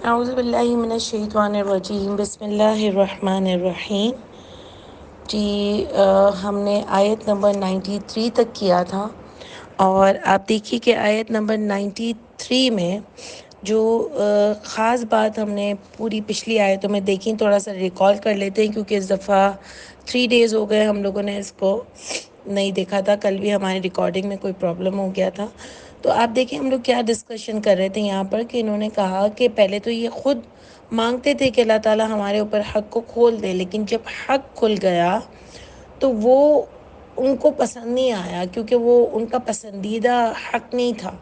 اعوذ باللہ من الشیطان الرجیم، بسم اللہ الرحمن الرحیم۔ جی ہم نے آیت نمبر 93 تک کیا تھا، اور آپ دیکھیے کہ آیت نمبر 93 میں جو خاص بات ہم نے پوری پچھلی آیتوں میں دیکھی، تھوڑا سا ریکال کر لیتے ہیں کیونکہ اس دفعہ 3 days ہو گئے ہم لوگوں نے اس کو نہیں دیکھا تھا۔ کل بھی ہماری ریکارڈنگ میں کوئی پرابلم ہو گیا تھا۔ تو آپ دیکھیں ہم لوگ کیا ڈسکشن کر رہے تھے یہاں پر، کہ انہوں نے کہا کہ پہلے تو یہ خود مانگتے تھے کہ اللہ تعالیٰ ہمارے اوپر حق کو کھول دے، لیکن جب حق کھل گیا تو وہ ان کو پسند نہیں آیا، کیونکہ وہ ان کا پسندیدہ حق نہیں تھا۔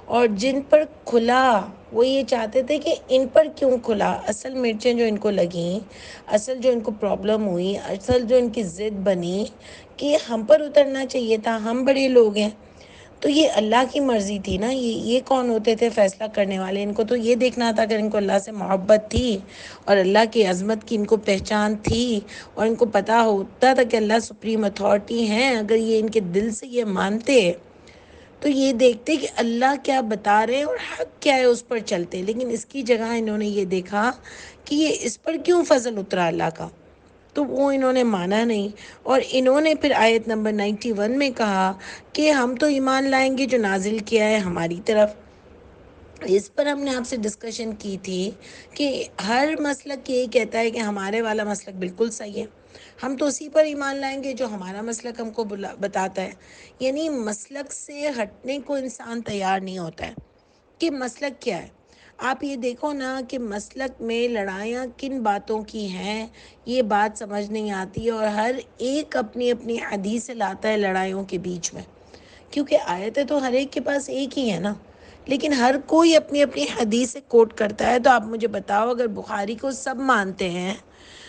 اور جن پر کھلا وہ یہ چاہتے تھے کہ ان پر کیوں کھلا، اصل مرچیں جو ان کو لگیں، اصل جو ان کو پرابلم ہوئی، اصل جو ان کی ضد بنی کہ ہم پر اترنا چاہیے تھا، ہم بڑے لوگ ہیں۔ تو یہ اللہ کی مرضی تھی نا، یہ کون ہوتے تھے فیصلہ کرنے والے؟ ان کو تو یہ دیکھنا تھا کہ ان کو اللہ سے محبت تھی اور اللہ کی عظمت کی ان کو پہچان تھی، اور ان کو پتہ ہوتا تھا کہ اللہ سپریم اتھارٹی ہیں۔ اگر یہ ان کے دل سے یہ مانتے تو یہ دیکھتے کہ اللہ کیا بتا رہے ہیں اور حق کیا ہے، اس پر چلتے۔ لیکن اس کی جگہ انہوں نے یہ دیکھا کہ یہ اس پر کیوں فضل اترا اللہ کا، تو وہ انہوں نے مانا نہیں۔ اور انہوں نے پھر آیت نمبر 91 میں کہا کہ ہم تو ایمان لائیں گے جو نازل کیا ہے ہماری طرف۔ اس پر ہم نے آپ سے ڈسکشن کی تھی کہ ہر مسلک یہ کہتا ہے کہ ہمارے والا مسلک بالکل صحیح ہے، ہم تو اسی پر ایمان لائیں گے جو ہمارا مسلک ہم کو بتاتا ہے۔ یعنی مسلک سے ہٹنے کو انسان تیار نہیں ہوتا ہے کہ مسلک کیا ہے۔ آپ یہ دیکھو نا کہ مسلک میں لڑائیاں کن باتوں کی ہیں، یہ بات سمجھ نہیں آتی، اور ہر ایک اپنی اپنی حدیث سے لاتا ہے لڑائیوں کے بیچ میں، کیونکہ آیتیں تو ہر ایک کے پاس ایک ہی ہے نا، لیکن ہر کوئی اپنی اپنی حدیث سے کوٹ کرتا ہے۔ تو آپ مجھے بتاؤ، اگر بخاری کو سب مانتے ہیں،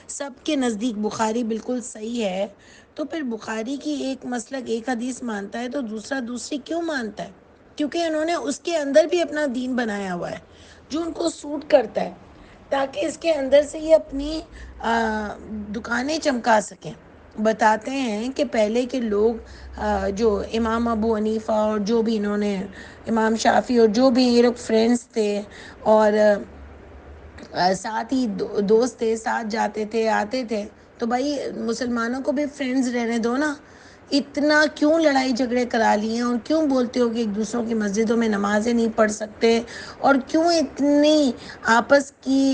سب کے نزدیک بخاری بالکل صحیح ہے، تو پھر بخاری کی ایک مسلک ایک حدیث مانتا ہے تو دوسرا دوسری کیوں مانتا ہے؟ کیونکہ انہوں نے اس کے اندر بھی اپنا دین بنایا ہوا ہے جو ان کو سوٹ کرتا ہے، تاکہ اس کے اندر سے یہ اپنی دکانیں چمکا سکیں۔ بتاتے ہیں کہ پہلے کے لوگ جو امام ابو حنیفہ اور جو بھی انہوں نے امام شافعی اور جو بھی یہ لوگ فرینڈس تھے، اور ساتھ ہی دوست تھے، ساتھ جاتے تھے آتے تھے، تو بھائی مسلمانوں کو بھی فرینڈز رہنے دو نا۔ اتنا کیوں لڑائی جھگڑے کرا لیے ہیں، اور کیوں بولتے ہو کہ ایک دوسروں کی مسجدوں میں نمازیں نہیں پڑھ سکتے، اور کیوں اتنی آپس کی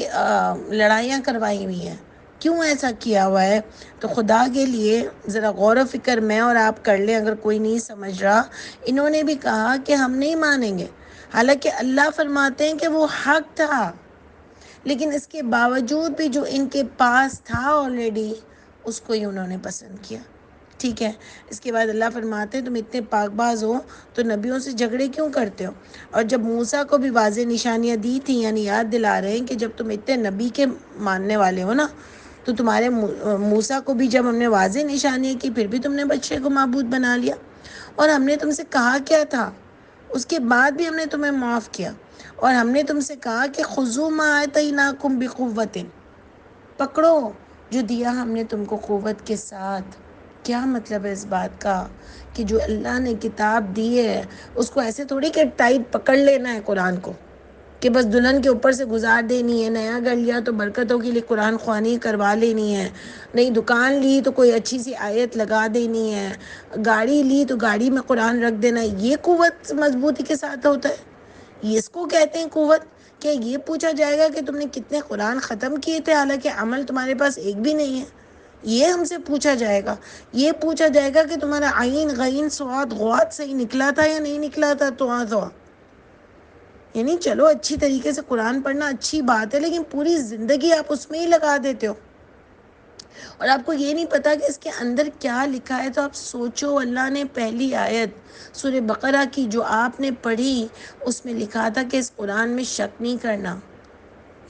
لڑائیاں کروائی ہوئی ہیں، کیوں ایسا کیا ہوا ہے؟ تو خدا کے لیے ذرا غور و فکر میں اور آپ کر لیں، اگر کوئی نہیں سمجھ رہا۔ انہوں نے بھی کہا کہ ہم نہیں مانیں گے، حالانکہ اللہ فرماتے ہیں کہ وہ حق تھا، لیکن اس کے باوجود بھی جو ان کے پاس تھا آلریڈی، اس کو ہی انہوں نے پسند کیا۔ ٹھیک ہے، اس کے بعد اللہ فرماتے ہیں تم اتنے پاک باز ہو تو نبیوں سے جھگڑے کیوں کرتے ہو؟ اور جب موسیٰ کو بھی واضح نشانیاں دی تھیں، یعنی یاد دلا رہے ہیں کہ جب تم اتنے نبی کے ماننے والے ہو نا، تو تمہارے موسیٰ کو بھی جب ہم نے واضح نشانیاں کی، پھر بھی تم نے بچے کو معبود بنا لیا۔ اور ہم نے تم سے کہا کیا تھا، اس کے بعد بھی ہم نے تمہیں معاف کیا، اور ہم نے تم سے کہا کہ خذوا ما آتیناکم بقوۃ، پکڑو جو دیا ہم نے تم کو قوت کے ساتھ۔ کیا مطلب ہے اس بات کا کہ جو اللہ نے کتاب دی ہے اس کو ایسے تھوڑی کہ ٹائٹ پکڑ لینا ہے قرآن کو، کہ بس دلہن کے اوپر سے گزار دینی ہے۔ نیا گھر لیا تو برکتوں کے لیے قرآن خوانی کروا لینی ہے، نئی دکان لی تو کوئی اچھی سی آیت لگا دینی ہے، گاڑی لی تو گاڑی میں قرآن رکھ دینا ہے۔ یہ قوت مضبوطی کے ساتھ ہوتا ہے؟ اس کو کہتے ہیں قوت؟ کیا یہ پوچھا جائے گا کہ تم نے کتنے قرآن ختم کیے تھے حالانکہ عمل تمہارے پاس ایک بھی نہیں ہے؟ یہ ہم سے پوچھا جائے گا؟ یہ پوچھا جائے گا کہ تمہارا عین غین صاد غوات صحیح نکلا تھا یا نہیں نکلا تھا؟ تو یعنی چلو اچھی طریقے سے قرآن پڑھنا اچھی بات ہے، لیکن پوری زندگی آپ اس میں ہی لگا دیتے ہو، اور آپ کو یہ نہیں پتا کہ اس کے اندر کیا لکھا ہے۔ تو آپ سوچو، اللہ نے پہلی آیت سورہ بقرہ کی جو آپ نے پڑھی، اس میں لکھا تھا کہ اس قرآن میں شک نہیں کرنا۔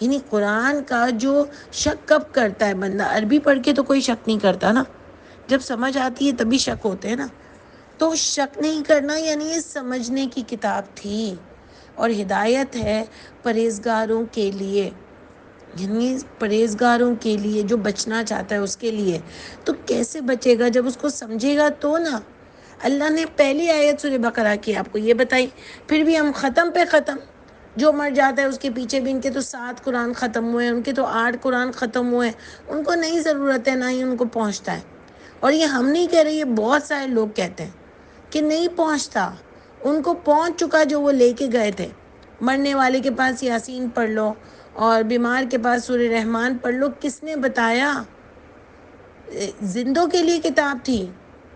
یعنی قرآن کا جو شک کب کرتا ہے بندہ؟ عربی پڑھ کے تو کوئی شک نہیں کرتا نا، جب سمجھ آتی ہے تبھی شک ہوتے ہیں نا۔ تو شک نہیں کرنا یعنی یہ سمجھنے کی کتاب تھی، اور ہدایت ہے پرہیزگاروں کے لیے، یعنی پرہیزگاروں کے لیے، جو بچنا چاہتا ہے اس کے لیے۔ تو کیسے بچے گا؟ جب اس کو سمجھے گا تو نا۔ اللہ نے پہلی آیت سورہ بقرہ کی آپ کو یہ بتائی، پھر بھی ہم ختم پہ ختم جو مر جاتا ہے اس کے پیچھے بھی ان کے تو 7 قرآن ختم ہوئے ہیں، ان کے تو 8 قرآن ختم ہوئے ہیں، ان کو نہیں ضرورت ہے، نہ ہی ان کو پہنچتا ہے۔ اور یہ ہم نہیں کہہ رہے، یہ بہت سارے لوگ کہتے ہیں کہ نہیں پہنچتا، ان کو پہنچ چکا جو وہ لے کے گئے تھے۔ مرنے والے کے پاس یاسین پڑھ لو اور بیمار کے پاس سورہ رحمان پڑھ لو، کس نے بتایا؟ زندوں کے لیے کتاب تھی،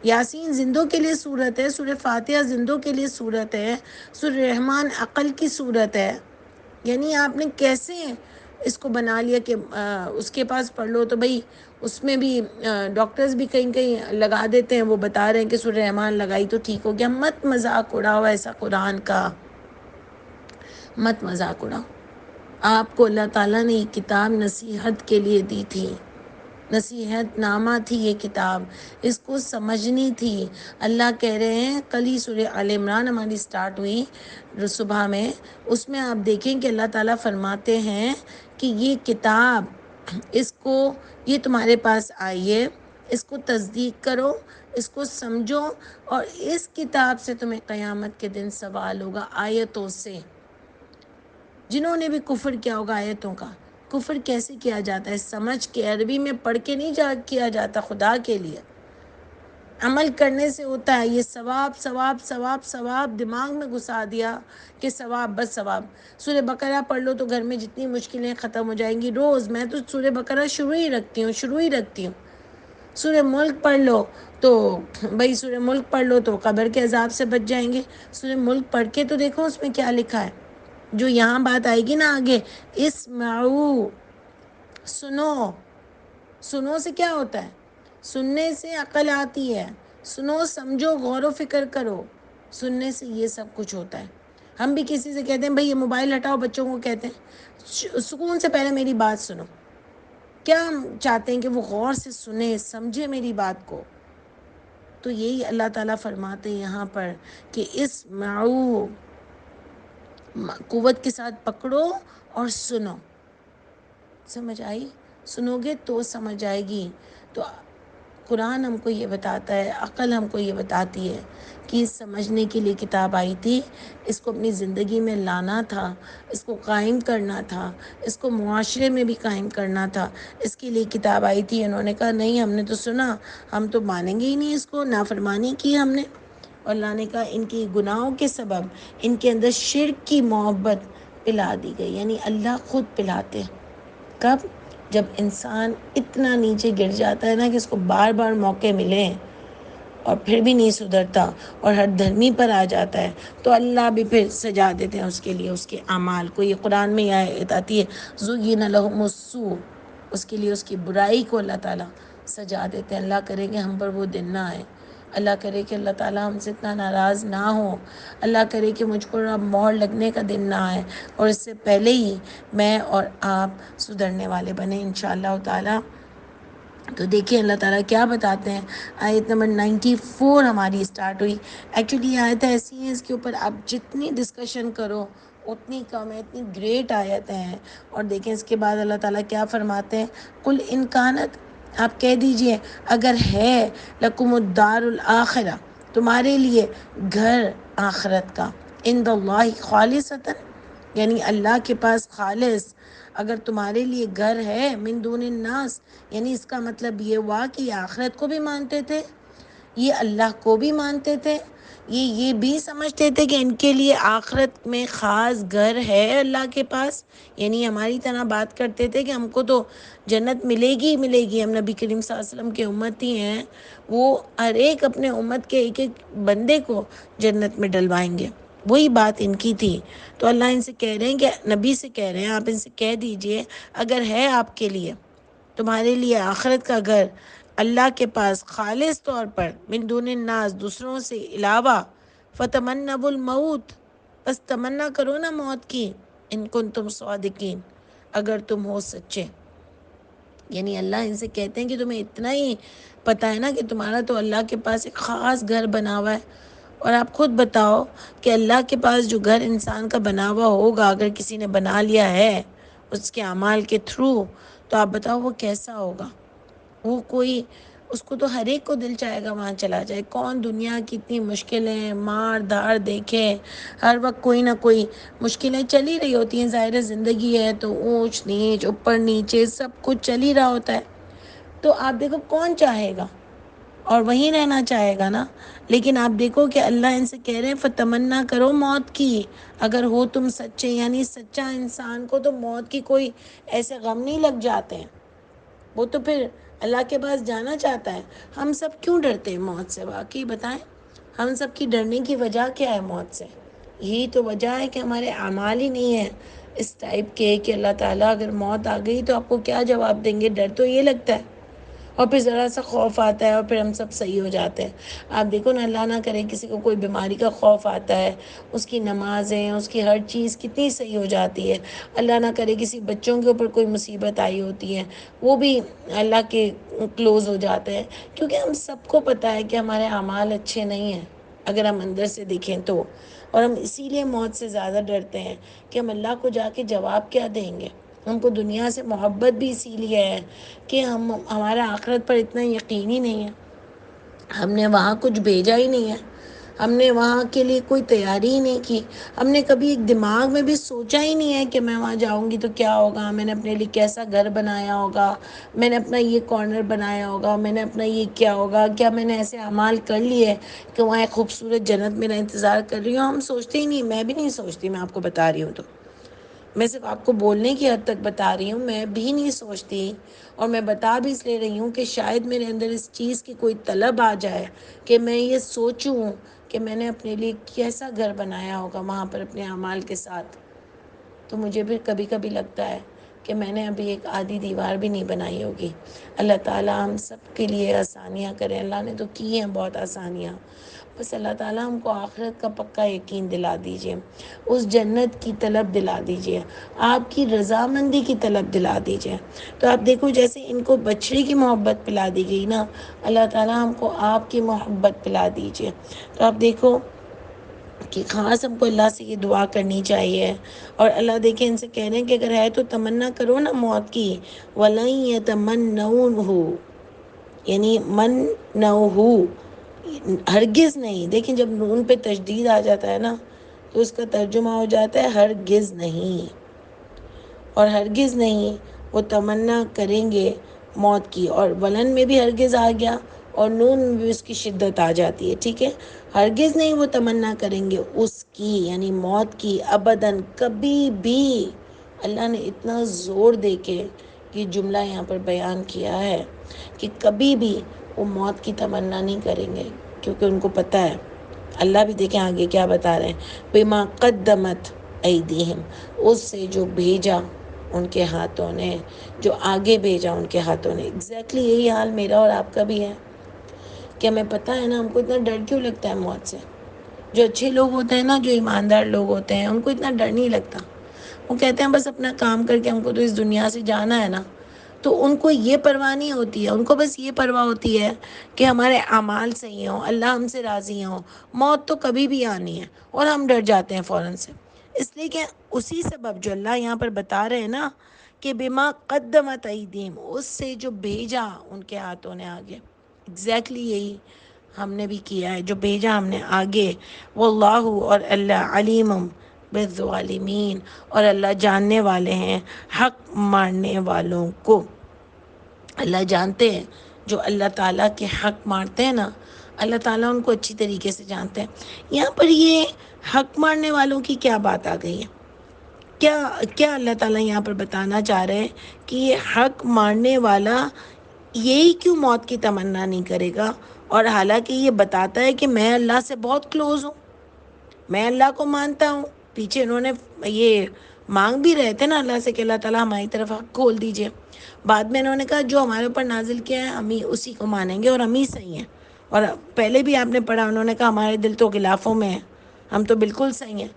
یاسین زندوں کے لیے صورت ہے، سورہ فاتحہ زندوں کے لیے صورت ہے، سورہ رحمان عقل کی صورت ہے۔ یعنی آپ نے کیسے اس کو بنا لیا کہ اس کے پاس پڑھ لو، تو بھئی اس میں بھی ڈاکٹرز بھی کہیں کہیں لگا دیتے ہیں، وہ بتا رہے ہیں کہ سورہ رحمان لگائی تو ٹھیک ہو گیا۔ مت مذاق اڑاؤ ایسا قرآن کا، مت مذاق اڑاؤ۔ آپ کو اللہ تعالیٰ نے یہ کتاب نصیحت کے لیے دی تھی، نصیحت نامہ تھی یہ کتاب، اس کو سمجھنی تھی۔ اللہ کہہ رہے ہیں، کل ہی سورہ آل عمران ہماری سٹارٹ ہوئی صبح میں، اس میں آپ دیکھیں کہ اللہ تعالیٰ فرماتے ہیں کہ یہ کتاب، اس کو، یہ تمہارے پاس آئی ہے، اس کو تصدیق کرو، اس کو سمجھو، اور اس کتاب سے تمہیں قیامت کے دن سوال ہوگا آیتوں سے۔ جنہوں نے بھی کفر کیا ہوگا آیتوں کا، کفر کیسے کیا جاتا ہے؟ سمجھ کے، عربی میں پڑھ کے نہیں کیا جاتا، خدا کے لیے عمل کرنے سے ہوتا ہے۔ یہ ثواب ثواب ثواب ثواب دماغ میں گھسا دیا کہ ثواب بس ثواب۔ سورہ بقرہ پڑھ لو تو گھر میں جتنی مشکلیں ختم ہو جائیں گی۔ روز میں تو سورہ بقرہ شروع ہی رکھتی ہوں۔ سورہ ملک پڑھ لو تو بھئی، سورہ ملک پڑھ لو تو قبر کے عذاب سے بچ جائیں گے۔ سورہ ملک پڑھ کے تو دیکھو اس میں کیا لکھا ہے، جو یہاں بات آئے گی نا آگے، اسمعو، سنو۔ سنو سے کیا ہوتا ہے؟ سننے سے عقل آتی ہے، سنو، سمجھو، غور و فکر کرو، سننے سے یہ سب کچھ ہوتا ہے۔ ہم بھی کسی سے کہتے ہیں بھئی یہ موبائل ہٹاؤ، بچوں کو کہتے ہیں سکون سے پہلے میری بات سنو۔ کیا ہم چاہتے ہیں کہ وہ غور سے سنے، سمجھے میری بات کو؟ تو یہی اللہ تعالیٰ فرماتے ہیں یہاں پر کہ اسمعو، قوت کے ساتھ پکڑو اور سنو۔ سمجھ آئی؟ سنو گے تو سمجھ آئے گی۔ تو قرآن ہم کو یہ بتاتا ہے، عقل ہم کو یہ بتاتی ہے کہ سمجھنے کے لیے کتاب آئی تھی، اس کو اپنی زندگی میں لانا تھا، اس کو قائم کرنا تھا، اس کو معاشرے میں بھی قائم کرنا تھا، اس کے لیے کتاب آئی تھی۔ انہوں نے کہا نہیں، ہم نے تو سنا، ہم تو مانیں گے ہی نہیں اس کو، نافرمانی کی ہم نے۔ اور اللہ نے کہا ان کی گناہوں کے سبب ان کے اندر شرک کی محبت پلا دی گئی، یعنی اللہ خود پلاتے ہیں۔ کب؟ جب انسان اتنا نیچے گر جاتا ہے نا کہ اس کو بار بار موقع ملیں اور پھر بھی نہیں سدھرتا اور ہر دھرمی پر آ جاتا ہے، تو اللہ بھی پھر سجا دیتے ہیں اس کے لیے اس کے اعمال کو۔ یہ قرآن میں یہ آیت آتی ہے، زُیِّنَ لَهُمُ السُّوءُ، اس کے لیے اس کی برائی کو اللہ تعالیٰ سجا دیتے ہیں۔ اللہ کرے کہ ہم پر وہ دن نہ آئے، اللہ کرے کہ اللہ تعالیٰ ہم سے اتنا ناراض نہ ہو، اللہ کرے کہ مجھ کو اب مہر لگنے کا دن نہ آئے، اور اس سے پہلے ہی میں اور آپ سدھرنے والے بنے انشاءاللہ تعالیٰ۔ تو دیکھیں اللہ تعالیٰ کیا بتاتے ہیں۔ آیت نمبر 94 ہماری سٹارٹ ہوئی۔ ایکچولی یہ آیت ایسی ہیں، اس کے اوپر آپ جتنی ڈسکشن کرو اتنی کم ہے، اتنی گریٹ آیتیں ہیں۔ اور دیکھیں اس کے بعد اللہ تعالیٰ کیا فرماتے ہیں، قُلْ إِنْ كَانَتْ، آپ کہہ دیجئے اگر ہے، لَكُمُ الدَّارُ الْآخِرَةُ، تمہارے لیے گھر آخرت کا، عِنْدَ اللَّهِ خَالِصَةً، یعنی اللہ کے پاس خالص اگر تمہارے لیے گھر ہے، من دون الناس، یعنی اس کا مطلب یہ ہوا کہ یہ آخرت کو بھی مانتے تھے، یہ اللہ کو بھی مانتے تھے، یہ بھی سمجھتے تھے کہ ان کے لیے آخرت میں خاص گھر ہے اللہ کے پاس، یعنی ہماری طرح بات کرتے تھے کہ ہم کو تو جنت ملے گی ہی ملے گی، ہم نبی کریم صلی اللہ علیہ وسلم کے امتی ہیں، وہ ہر ایک اپنے امت کے ایک ایک بندے کو جنت میں ڈلوائیں گے، وہی بات ان کی تھی۔ تو اللہ ان سے کہہ رہے ہیں کہ نبی سے کہہ رہے ہیں آپ ان سے کہہ دیجئے اگر ہے آپ کے لیے، تمہارے لیے آخرت کا گھر اللہ کے پاس خالص طور پر، من دون الناس، دوسروں سے علاوہ، فتمنوا الموت، بس تمنا کرو نا موت کی، ان کنتم صادقین، اگر تم ہو سچے۔ یعنی اللہ ان سے کہتے ہیں کہ تمہیں اتنا ہی پتہ ہے نا کہ تمہارا تو اللہ کے پاس ایک خاص گھر بنا ہوا ہے، اور آپ خود بتاؤ کہ اللہ کے پاس جو گھر انسان کا بنا ہوا ہوگا، اگر کسی نے بنا لیا ہے اس کے اعمال کے تھرو، تو آپ بتاؤ وہ کیسا ہوگا؟ وہ کوئی اس کو تو ہر ایک کو دل چاہے گا وہاں چلا جائے. کون دنیا کی اتنی مشکلیں مار دھاڑ دیکھے؟ ہر وقت کوئی نہ کوئی مشکلیں چل ہی رہی ہوتی ہیں. ظاہر زندگی ہے تو اونچ نیچ اوپر نیچے سب کچھ چل ہی رہا ہوتا ہے. تو آپ دیکھو کون چاہے گا اور وہیں رہنا چاہے گا نا. لیکن آپ دیکھو کہ اللہ ان سے کہہ رہے ہیں فتمنا کرو موت کی اگر ہو تم سچے. یعنی سچا انسان کو تو موت کی کوئی ایسے غم نہیں لگ جاتے ہیں. وہ تو پھر اللہ کے پاس جانا چاہتا ہے. ہم سب کیوں ڈرتے ہیں موت سے؟ واقعی بتائیں ہم سب کی ڈرنے کی وجہ کیا ہے موت سے؟ یہی تو وجہ ہے کہ ہمارے اعمال ہی نہیں ہیں اس ٹائپ کے کہ اللہ تعالیٰ اگر موت آ گئی تو آپ کو کیا جواب دیں گے. ڈر تو یہ لگتا ہے اور پھر ذرا سا خوف آتا ہے اور پھر ہم سب صحیح ہو جاتے ہیں. آپ دیکھو نا اللہ نہ کرے کسی کو کوئی بیماری کا خوف آتا ہے اس کی نمازیں اس کی ہر چیز کتنی صحیح ہو جاتی ہے. اللہ نہ کرے کسی بچوں کے اوپر کوئی مصیبت آئی ہوتی ہے وہ بھی اللہ کے کلوز ہو جاتے ہیں. کیونکہ ہم سب کو پتہ ہے کہ ہمارے اعمال اچھے نہیں ہیں اگر ہم اندر سے دیکھیں تو. اور ہم اسی لیے موت سے زیادہ ڈرتے ہیں کہ ہم اللہ کو جا کے جواب کیا دیں گے. ہم کو دنیا سے محبت بھی اسی لیے ہے کہ ہمارا آخرت پر اتنا یقین ہی نہیں ہے. ہم نے وہاں کچھ بھیجا ہی نہیں ہے. ہم نے وہاں کے لیے کوئی تیاری ہی نہیں کی. ہم نے کبھی ایک دماغ میں بھی سوچا ہی نہیں ہے کہ میں وہاں جاؤں گی تو کیا ہوگا. میں نے اپنے لیے کیسا گھر بنایا ہوگا. میں نے اپنا یہ کارنر بنایا ہوگا. میں نے اپنا یہ کیا ہوگا. کیا میں نے ایسے اعمال کر لیے کہ وہاں ایک خوبصورت جنت میرا انتظار کر رہی ہوں. ہم سوچتے ہی نہیں. میں بھی نہیں سوچتی. میں آپ کو بتا رہی ہوں تو میں صرف آپ کو بولنے کی حد تک بتا رہی ہوں. میں بھی نہیں سوچتی اور میں بتا بھی اس لیے رہی ہوں کہ شاید میرے اندر اس چیز کی کوئی طلب آ جائے کہ میں یہ سوچوں کہ میں نے اپنے لیے کیسا گھر بنایا ہوگا وہاں پر اپنے اعمال کے ساتھ. تو مجھے بھی کبھی کبھی لگتا ہے کہ میں نے ابھی ایک آدھی دیوار بھی نہیں بنائی ہوگی. اللہ تعالیٰ ہم سب کے لیے آسانیاں کریں. اللہ نے تو کی ہیں بہت آسانیاں. بس اللہ تعالیٰ ہم کو آخرت کا پکا یقین دلا دیجیے. اس جنت کی طلب دلا دیجیے. آپ کی رضامندی کی طلب دلا دیجیے. تو آپ دیکھو جیسے ان کو بچڑے کی محبت پلا دی گئی نا اللہ تعالیٰ ہم کو آپ کی محبت پلا دیجیے. تو آپ دیکھو کہ خاص ہم کو اللہ سے یہ دعا کرنی چاہیے. اور اللہ دیکھیں ان سے کہہ رہے ہیں کہ اگر ہے تو تمنا کرو نا موت کی. وَلَن يَتَمَنَّوْهُ یعنی ہرگز نہیں. دیکھیں جب نون پہ تشدید آ جاتا ہے نا تو اس کا ترجمہ ہو جاتا ہے ہرگز نہیں. اور ہرگز نہیں وہ تمنا کریں گے موت کی. اور ولن میں بھی ہرگز آ گیا اور نون میں بھی اس کی شدت آ جاتی ہے. ٹھیک ہے ہرگز نہیں وہ تمنا کریں گے اس کی یعنی موت کی. ابداً کبھی بھی. اللہ نے اتنا زور دے کے یہ جملہ یہاں پر بیان کیا ہے کہ کبھی بھی وہ موت کی تمنا نہیں کریں گے. کیونکہ ان کو پتہ ہے. اللہ بھی دیکھیں آگے کیا بتا رہے ہیں. بما قدمت ایدیہم اس سے جو بھیجا ان کے ہاتھوں نے. جو آگے بھیجا ان کے ہاتھوں نے. ایگزیکٹلی یہی حال میرا اور آپ کا بھی ہے کہ ہمیں پتہ ہے نا ہم کو اتنا ڈر کیوں لگتا ہے موت سے. جو اچھے لوگ ہوتے ہیں نا جو ایماندار لوگ ہوتے ہیں ان کو اتنا ڈر نہیں لگتا. وہ کہتے ہیں بس اپنا کام کر کے ہم کو تو اس دنیا سے جانا ہے نا. تو ان کو یہ پرواہ نہیں ہوتی ہے. ان کو بس یہ پرواہ ہوتی ہے کہ ہمارے اعمال صحیح ہوں اللہ ہم سے راضی ہوں. موت تو کبھی بھی آنی ہے اور ہم ڈر جاتے ہیں فوراً سے. اس لیے کہ اسی سبب جو اللہ یہاں پر بتا رہے ہیں نا کہ بما قدمت ایدیہم اس سے جو بھیجا ان کے ہاتھوں نے آگے. ایگزیکٹلی یہی ہم نے بھی کیا ہے جو بھیجا ہم نے آگے. واللہ اور اللہ علیم بالظالمین اور اللہ جاننے والے ہیں حق ماننے والوں کو. اللہ جانتے ہیں جو اللہ تعالیٰ کے حق مانتے ہیں نا اللہ تعالیٰ ان کو اچھی طریقے سے جانتے ہیں. یہاں پر یہ حق ماننے والوں کی کیا بات آ گئی ہے؟ کیا اللہ تعالیٰ یہاں پر بتانا چاہ رہے ہیں کہ یہ حق ماننے والا یہی کیوں موت کی تمنا نہیں کرے گا؟ اور حالانکہ یہ بتاتا ہے کہ میں اللہ سے بہت کلوز ہوں. میں اللہ کو مانتا ہوں. پیچھے انہوں نے یہ مانگ بھی رہے تھے نا اللہ سے کہ اللہ تعالیٰ ہماری طرف حق کھول دیجئے. بعد میں انہوں نے کہا جو ہمارے اوپر نازل کیا ہے ہم ہی اسی کو مانیں گے اور ہم ہی صحیح ہیں. اور پہلے بھی آپ نے پڑھا انہوں نے کہا ہمارے دل تو غلافوں میں ہیں. ہم تو بالکل صحیح ہیں.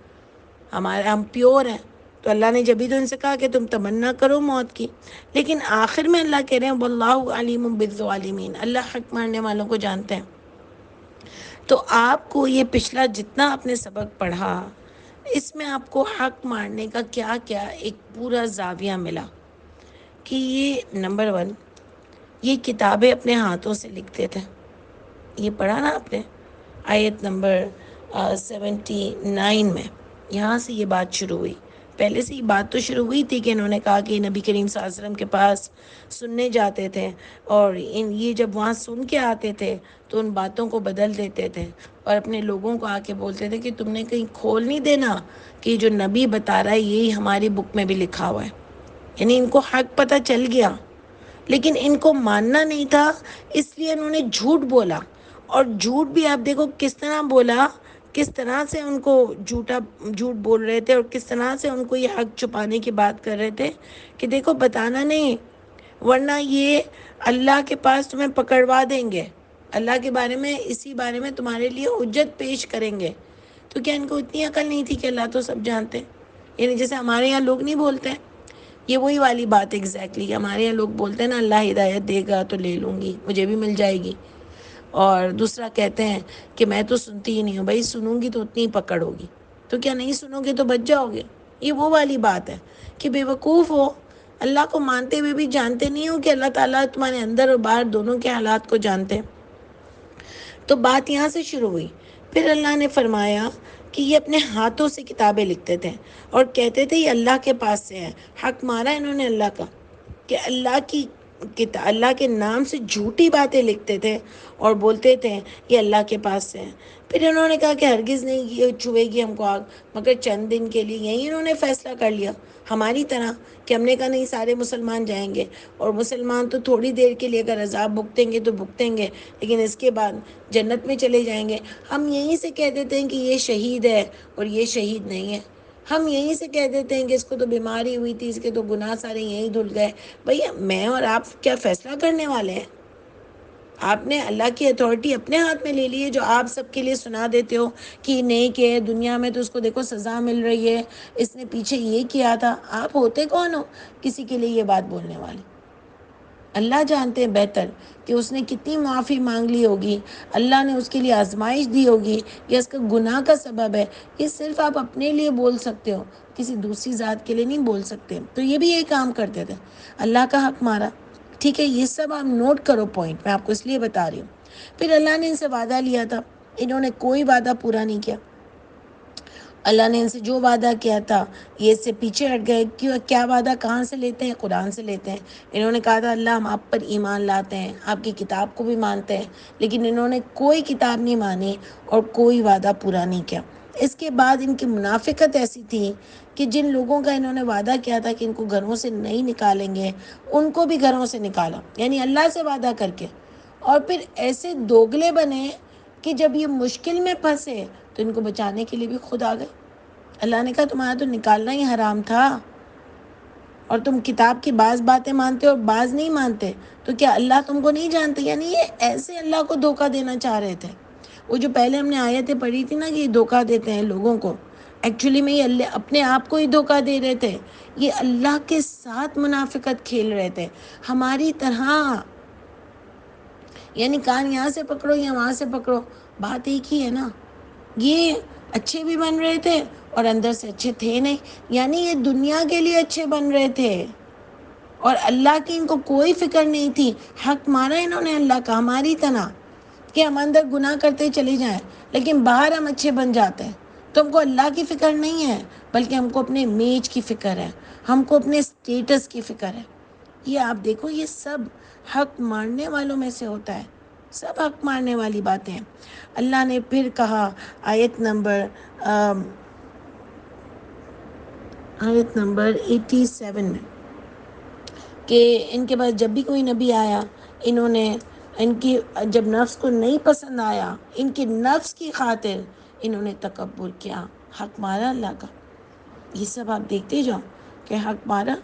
ہم پیور ہیں. تو اللہ نے جبھی تو ان سے کہا کہ تم تمنا کرو موت کی. لیکن آخر میں اللہ کہہ رہے ہیں واللہ علیم بالظالمین اللہ حق ماننے والوں کو جانتے ہیں. تو آپ کو یہ پچھلا جتنا آپ نے سبق پڑھا اس میں آپ کو حق ماننے کا کیا کیا ایک پورا زاویہ ملا کہ یہ نمبر 1 یہ کتابیں اپنے ہاتھوں سے لکھتے تھے. یہ پڑھا نا آپ نے آیت نمبر 79 میں، یہاں سے یہ بات شروع ہوئی. پہلے سے یہ بات تو شروع ہوئی تھی کہ انہوں نے کہا کہ نبی کریم صلی اللہ علیہ وسلم کے پاس سننے جاتے تھے، اور یہ جب وہاں سن کے آتے تھے تو ان باتوں کو بدل دیتے تھے اور اپنے لوگوں کو آ کے بولتے تھے کہ تم نے کہیں کھول نہیں دینا کہ جو نبی بتا رہا ہے یہی ہماری بک میں بھی لکھا ہوا ہے. یعنی ان کو حق پتہ چل گیا، لیکن ان کو ماننا نہیں تھا، اس لیے انہوں نے جھوٹ بولا. اور جھوٹ بھی آپ دیکھو کس طرح بولا، کس طرح سے ان کو جھوٹ بول رہے تھے، اور کس طرح سے ان کو یہ حق چھپانے کی بات کر رہے تھے کہ دیکھو بتانا نہیں، ورنہ یہ اللہ کے پاس تمہیں پکڑوا دیں گے، اللہ کے بارے میں اسی بارے میں تمہارے لیے حجت پیش کریں گے. تو کیا ان کو اتنی عقل نہیں تھی کہ اللہ تو سب جانتے؟ یعنی جیسے ہمارے یہاں لوگ نہیں بولتے ہیں، یہ وہی والی بات ایگزیکٹلی. ہمارے یہاں لوگ بولتے ہیں نا اللہ ہدایت دے گا تو لے لوں گی، مجھے بھی مل جائے گی. اور دوسرا کہتے ہیں کہ میں تو سنتی ہی نہیں ہوں. بھائی سنوں گی تو اتنی ہی پکڑ ہوگی، تو کیا نہیں سنو گے تو بچ جاؤ گے؟ یہ وہ والی بات ہے کہ بے وقوف ہو، اللہ کو مانتے ہوئے بھی جانتے نہیں ہو کہ اللہ تعالیٰ تمہارے اندر اور باہر دونوں کے حالات کو جانتے ہیں. تو بات یہاں سے شروع ہوئی. پھر اللہ نے فرمایا کہ یہ اپنے ہاتھوں سے کتابیں لکھتے تھے اور کہتے تھے یہ اللہ کے پاس سے ہے. حق مارا انہوں نے اللہ کا کہ اللہ کے نام سے جھوٹی باتیں لکھتے تھے اور بولتے تھے یہ اللہ کے پاس سے ہے. پھر انہوں نے کہا کہ ہرگز نہیں چھوئے گی ہم کو آگ، مگر چند دن کے لیے. یہی انہوں نے فیصلہ کر لیا ہماری طرح کہ ہم نے کہا نہیں سارے مسلمان جائیں گے، اور مسلمان تو تھوڑی دیر کے لیے اگر عذاب بھگتیں گے تو بھگتیں گے، لیکن اس کے بعد جنت میں چلے جائیں گے. ہم یہیں سے کہہ دیتے ہیں کہ یہ شہید ہے اور یہ شہید نہیں ہے. ہم یہیں سے کہہ دیتے ہیں کہ اس کو تو بیماری ہوئی تھی، اس کے تو گناہ سارے یہیں دھل گئے. بھیا میں اور آپ کیا فیصلہ کرنے والے ہیں؟ آپ نے اللہ کی اتھارٹی اپنے ہاتھ میں لے لی ہے، جو آپ سب کے لیے سنا دیتے ہو کہ نیک ہے دنیا میں تو اس کو دیکھو سزا مل رہی ہے، اس نے پیچھے یہ کیا تھا. آپ ہوتے کون ہو کسی کے لیے یہ بات بولنے والے؟ اللہ جانتے ہیں بہتر کہ اس نے کتنی معافی مانگ لی ہوگی، اللہ نے اس کے لیے آزمائش دی ہوگی، یا اس کا گناہ کا سبب ہے. یہ صرف آپ اپنے لیے بول سکتے ہو، کسی دوسری ذات کے لیے نہیں بول سکتے. تو یہ بھی یہی کام کرتے تھے، اللہ کا حق مارا. ٹھیک ہے، یہ سب آپ نوٹ کرو پوائنٹ، میں آپ کو اس لیے بتا رہی ہوں. پھر اللہ نے ان سے وعدہ لیا تھا، انہوں نے کوئی وعدہ پورا نہیں کیا. اللہ نے ان سے جو وعدہ کیا تھا یہ اس سے پیچھے ہٹ گئے. کیا وعدہ کہاں سے لیتے ہیں؟ قرآن سے لیتے ہیں. انہوں نے کہا تھا اللہ ہم آپ پر ایمان لاتے ہیں، آپ کی کتاب کو بھی مانتے ہیں، لیکن انہوں نے کوئی کتاب نہیں مانی اور کوئی وعدہ پورا نہیں کیا. اس کے بعد ان کی منافقت ایسی تھی کہ جن لوگوں کا انہوں نے وعدہ کیا تھا کہ ان کو گھروں سے نہیں نکالیں گے، ان کو بھی گھروں سے نکالا، یعنی اللہ سے وعدہ کر کے. اور پھر ایسے دوگلے بنے کہ جب یہ مشکل میں پھنسے تو ان کو بچانے کے لیے بھی خود آ گئے. اللہ نے کہا تمہارا تو نکالنا ہی حرام تھا، اور تم کتاب کی بعض باتیں مانتے اور بعض نہیں مانتے، تو کیا اللہ تم کو نہیں جانتے؟ یعنی یہ ایسے اللہ کو دھوکہ دینا چاہ رہے تھے. وہ جو پہلے ہم نے آیتیں پڑھی تھی نا کہ یہ دھوکہ دیتے ہیں لوگوں کو، ایکچولی میں یہ اپنے آپ کو ہی دھوکہ دے رہے تھے. یہ اللہ کے ساتھ منافقت کھیل رہے تھے ہماری طرح. یعنی کان یہاں سے پکڑو یا وہاں سے پکڑو، بات ایک ہی ہے نا. یہ اچھے بھی بن رہے تھے اور اندر سے اچھے تھے نہیں. یعنی یہ دنیا کے لیے اچھے بن رہے تھے اور اللہ کی ان کو کوئی فکر نہیں تھی. حق مارا انہوں نے اللہ کا ہماری طرح کہ ہم اندر گناہ کرتے چلے جائیں لیکن باہر ہم اچھے بن جاتے ہیں. تو ہم کو اللہ کی فکر نہیں ہے، بلکہ ہم کو اپنے امیج کی فکر ہے، ہم کو اپنے اسٹیٹس کی فکر ہے. یہ آپ دیکھو یہ سب حق ماننے والوں میں سے ہوتا ہے، سب حق ماننے والی باتیں ہیں. اللہ نے پھر کہا آیت نمبر 87 میں کہ ان کے بعد جب بھی کوئی نبی آیا، انہوں نے ان کی جب نفس کو نہیں پسند آیا، ان کی نفس کی خاطر انہوں نے تکبر کیا، حق مارا اللہ کا. یہ سب آپ دیکھتے جاؤ کہ حق مارا.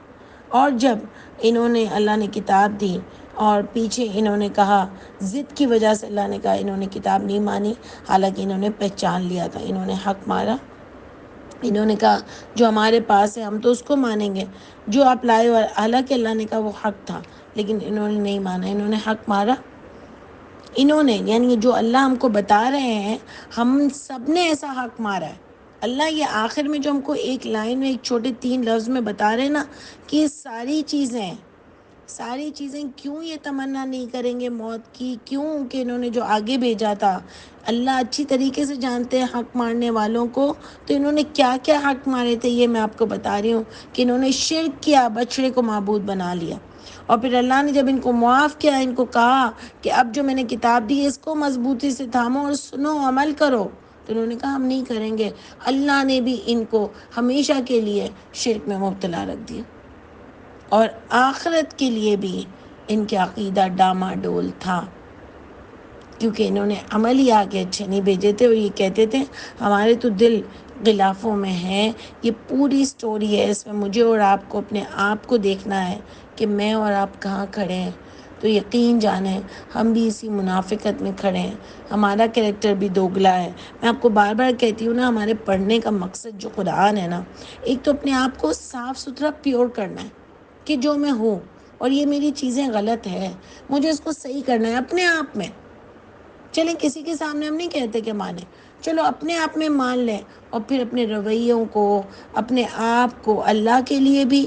اور جب انہوں نے اللہ نے کتاب دی اور پیچھے انہوں نے کہا، ضد کی وجہ سے اللہ نے کہا انہوں نے کتاب نہیں مانی، حالانکہ انہوں نے پہچان لیا تھا. انہوں نے حق مارا، انہوں نے کہا جو ہمارے پاس ہے ہم تو اس کو مانیں گے، جو آپ لائے ہو. حالانکہ اللہ نے کہا وہ حق تھا، لیکن انہوں نے نہیں مانا، انہوں نے حق مارا. انہوں نے یعنی جو اللہ ہم کو بتا رہے ہیں، ہم سب نے ایسا حق مارا ہے. اللہ یہ آخر میں جو ہم کو ایک لائن میں ایک چھوٹے 3 لفظ میں بتا رہے ہیں نا کہ یہ ساری چیزیں ساری چیزیں کیوں یہ تمنا نہیں کریں گے موت کی؟ کیوں کہ انہوں نے جو آگے بھیجا تھا، اللہ اچھی طریقے سے جانتے ہیں حق مارنے والوں کو. تو انہوں نے کیا کیا حق مارے تھے یہ میں آپ کو بتا رہی ہوں کہ انہوں نے شرک کیا، بچڑے کو معبود بنا لیا. اور پھر اللہ نے جب ان کو معاف کیا، ان کو کہا کہ اب جو میں نے کتاب دی ہے اس کو مضبوطی سے تھامو اور سنو، عمل کرو، تو انہوں نے کہا ہم نہیں کریں گے. اللہ نے بھی ان کو ہمیشہ کے لیے شرک میں مبتلا رکھ دیا، اور آخرت کے لیے بھی ان کے عقیدہ ڈاماڈول تھا، کیونکہ انہوں نے عمل ہی آگے اچھے نہیں بھیجے تھے. اور یہ کہتے تھے ہمارے تو دل غلافوں میں ہیں. یہ پوری سٹوری ہے، اس میں مجھے اور آپ کو اپنے آپ کو دیکھنا ہے کہ میں اور آپ کہاں کھڑے ہیں. تو یقین جانیں ہم بھی اسی منافقت میں کھڑے ہیں، ہمارا کریکٹر بھی دوگلا ہے. میں آپ کو بار بار کہتی ہوں نا، ہمارے پڑھنے کا مقصد جو قرآن ہے نا، ایک تو اپنے آپ کو صاف ستھرا پیور کرنا ہے کہ جو میں ہوں اور یہ میری چیزیں غلط ہے، مجھے اس کو صحیح کرنا ہے اپنے آپ میں. چلیں کسی کے سامنے ہم نہیں کہتے کہ مانیں، چلو اپنے آپ میں مان لیں، اور پھر اپنے رویوں کو، اپنے آپ کو اللہ کے لیے بھی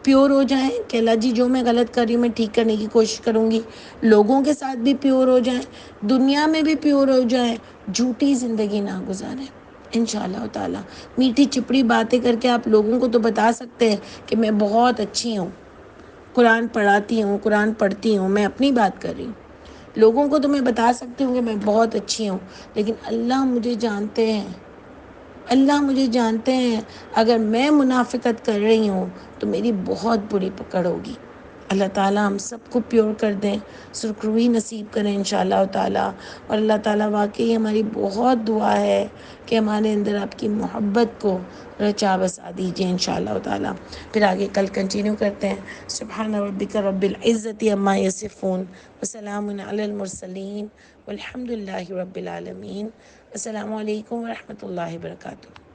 پیور ہو جائیں کہ اللہ جی جو میں غلط کر رہی ہوں میں ٹھیک کرنے کی کوشش کروں گی. لوگوں کے ساتھ بھی پیور ہو جائیں، دنیا میں بھی پیور ہو جائیں، جھوٹی زندگی نہ گزاریں انشاءاللہ تعالی. میٹھی چپڑی باتیں کر کے آپ لوگوں کو تو بتا سکتے ہیں کہ میں بہت اچھی ہوں، قرآن پڑھاتی ہوں، قرآن پڑھتی ہوں. میں اپنی بات کر رہی ہوں. لوگوں کو تو میں بتا سکتی ہوں کہ میں بہت اچھی ہوں، لیکن اللہ مجھے جانتے ہیں، اللہ مجھے جانتے ہیں. اگر میں منافقت کر رہی ہوں تو میری بہت بری پکڑ ہوگی. اللہ تعالیٰ ہم سب کو پیور کر دیں، سرخروی نصیب کریں انشاءاللہ تعالیٰ. اور اللہ تعالیٰ واقعی ہماری بہت دعا ہے کہ ہمارے اندر آپ کی محبت کو رچا بسا دیجیے انشاءاللہ تعالیٰ. پھر آگے کل کنٹینیو کرتے ہیں. سبحان ربک رب العزت عما یصفون وسلام علی المرسلین والحمد للہ رب العالمین. السلام علیکم ورحمۃ اللہ وبرکاتہ.